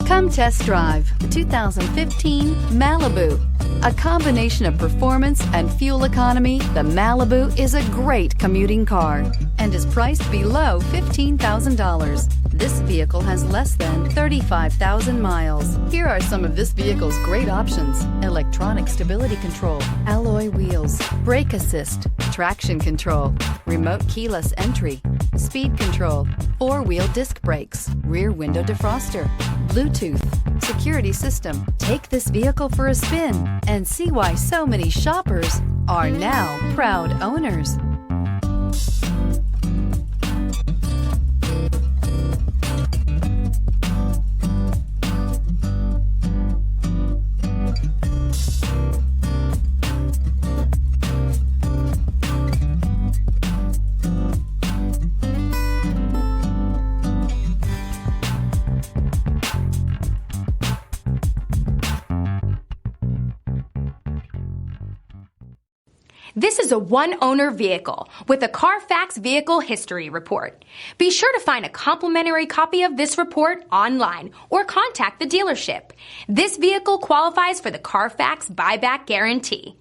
Come test drive the 2015 Malibu. A combination of performance and fuel economy, the Malibu is a great commuting car and is priced below $15,000. This vehicle has less than 35,000 miles. Here are some of this vehicle's great options: electronic stability control, alloy wheels, brake assist, traction control, remote keyless entry, speed control, four-wheel disc brakes, rear window defroster, Bluetooth, security system. Take this vehicle for a spin and see why so many shoppers are now proud owners. This is a one-owner vehicle with a CARFAX Vehicle History Report. Be sure to find a complimentary copy of this report online or contact the dealership. This vehicle qualifies for the CARFAX Buyback Guarantee.